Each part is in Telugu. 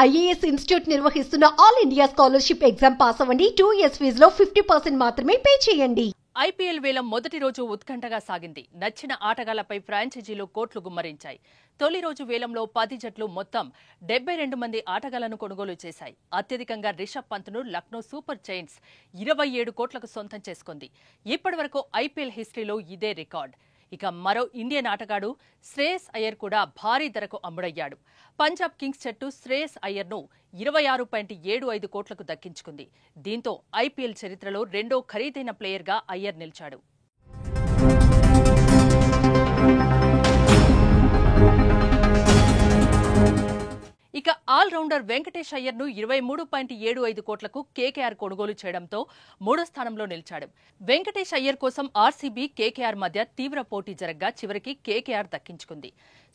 ఐఏఎస్ ఇన్స్టిట్యూట్ నిర్వహిస్తున్న all India scholarship exam pass అవ్వండి. 2 years ఫీజులో 50% మాత్రమే పే చేయండి. ఐపీఎల్ వేలం మొదటి రోజు ఉత్కంఠగా సాగింది. నచ్చిన ఆటగాళ్లపై ఫ్రాంచైజీలు కోట్లు గుమ్మరించాయి. తొలి రోజు వేలంలో 10 జట్లు మొత్తం 72 మంది ఆటగాళ్లను కొనుగోలు చేశాయి. అత్యధికంగా రిషబ్ పంత్ను లక్నో సూపర్ జైంట్స్ 27 కోట్లకు సొంతం చేసుకుంది. ఇప్పటివరకు ఐపీఎల్ హిస్టరీలో ఇదే రికార్డ్. ఇక మరో ఇండియన్ ఆటగాడు శ్రేయస్ అయ్యర్ కూడా భారీ ధరకు అమ్ముడయ్యాడు. పంజాబ్ కింగ్స్ జట్టు శ్రేయస్ అయ్యర్ను 26.75 కోట్లకు దక్కించుకుంది. దీంతో ఐపీఎల్ చరిత్రలో రెండో ఖరీదైన ప్లేయర్గా అయ్యర్ నిలిచాడు. ఇక ఆల్రౌండర్ వెంకటేష్ అయ్యర్ను 23.75 కోట్లకు కేకేఆర్ కొనుగోలు చేయడంతో మూడో స్థానంలో నిలిచాడు. వెంకటేష్ అయ్యర్ కోసం ఆర్సీబీ, కేకేఆర్ మధ్య తీవ్ర పోటీ జరగ్గా చివరికి కేకేఆర్ దక్కించుకుంది.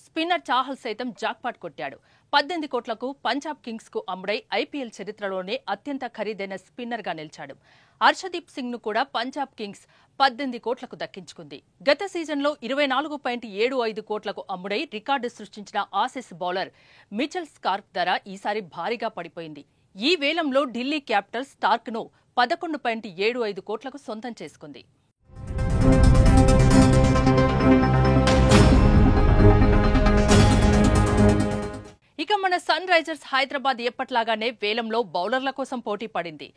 స్పిన్నర్ చాహల్ సైతం జాక్పాట్ కొట్టాడు. 18 కోట్లకు పంజాబ్ కింగ్స్ కు అమ్ముడై ఐపీఎల్ చరిత్రలోనే అత్యంత ఖరీదైన స్పిన్నర్ గా నిలిచాడు. హర్షదీప్ సింగ్ ను కూడా పంజాబ్ కింగ్స్ 18 కోట్లకు దక్కించుకుంది. గత సీజన్లో 24.75 కోట్లకు అమ్ముడై రికార్డు సృష్టించిన ఆసీస్ బౌలర్ మిచెల్ స్టార్క్ ధర ఈసారి భారీగా పడిపోయింది. ఈ వేలంలో ఢిల్లీ క్యాపిటల్స్ స్టార్క్ ను 11.75 కోట్లకు సొంతం చేసుకుంది. ఇక మన సన్ రైజర్స్ హైదరాబాద్ ఎప్పట్లాగానే వేలంలో బౌలర్ల కోసం పోటీ పడింది.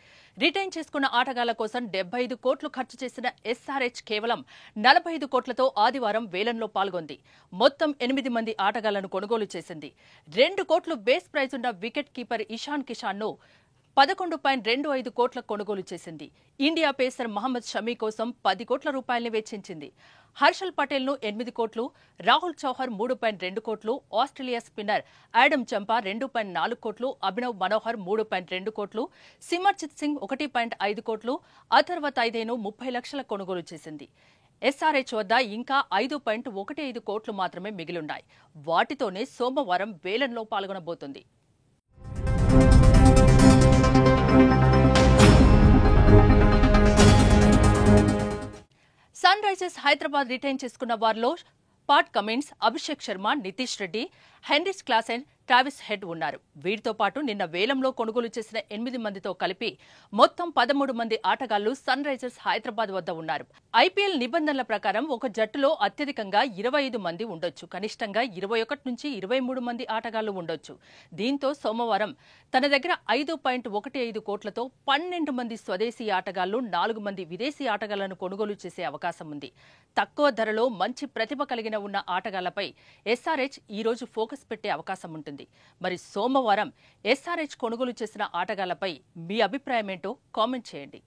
రిటైన్ చేసుకున్న ఆటగాళ్ల కోసం 75 కోట్లు ఖర్చు చేసిన ఎస్ఆర్హెచ్ కేవలం 45 కోట్లతో ఆదివారం వేలంలో పాల్గొంది. మొత్తం 8 మంది ఆటగాళ్లను కొనుగోలు చేసింది. 2 కోట్లు బేస్ ప్రైజ్ ఉన్న వికెట్ కీపర్ ఇషాన్ కిషాన్ ను 11.25 కోట్ల కొనుగోలు చేసింది. ఇండియా పేసర్ మహమ్మద్ షమీ కోసం 10 కోట్ల రూపాయల్ని వెచ్చించింది. హర్షల్ పటేల్ ను 8 కోట్లు, రాహుల్ చౌహర్ 3.2 కోట్లు, ఆస్ట్రేలియా స్పిన్నర్ ఆడమ్ చంపా 2.4 కోట్లు, అభినవ్ మనోహర్ 3.2 కోట్లు, సిమర్జిత్ సింగ్ 1.5 కోట్లు, అథర్వ తైదేను 30 లక్షల కొనుగోలు చేసింది. ఎస్ఆర్హెచ్ వద్ద ఇంకా 5.15 కోట్లు మాత్రమే మిగిలున్నాయి. వాటితోనే సోమవారం వేలంలో పాల్గొనబోతుంది. సన్ రైజర్స్ హైదరాబాద్ రిటైన్ చేసుకున్న వారిలో Pat Cummins, Abhishek Sharma, Nitish Reddy, Heinrich Klaasen, Travis head ఉన్నారు. వీరితో పాటు నిన్న వేలంలో కొనుగోలు చేసిన 8 మందితో కలిపి మొత్తం 13 మంది ఆటగాళ్లు సన్ రైజర్స్ హైదరాబాద్ వద్ద ఉన్నారు. ఐపీఎల్ నిబంధనల ప్రకారం ఒక జట్టులో అత్యధికంగా 25 మంది ఉండొచ్చు. కనిష్టంగా 21 నుంచి 23 మంది ఆటగాళ్లు ఉండొచ్చు. దీంతో సోమవారం తన దగ్గర 5.15 కోట్లతో 12 మంది స్వదేశీ ఆటగాళ్లు, 4 మంది విదేశీ ఆటగాళ్లను కొనుగోలు చేసే అవకాశం ఉంది. తక్కువ ధరలో మంచి ప్రతిభ కలిగిన ఉన్న ఆటగాళ్లపై ఎస్ఆర్హెచ్ ఈ రోజు ఫోకస్ పెట్టే అవకాశం ఉంటుంది. మరి సోమవారం ఎస్ఆర్హెచ్ కొనుగోలు చేసిన ఆటగాళ్లపై మీ అభిప్రాయం ఏంటో కామెంట్ చేయండి.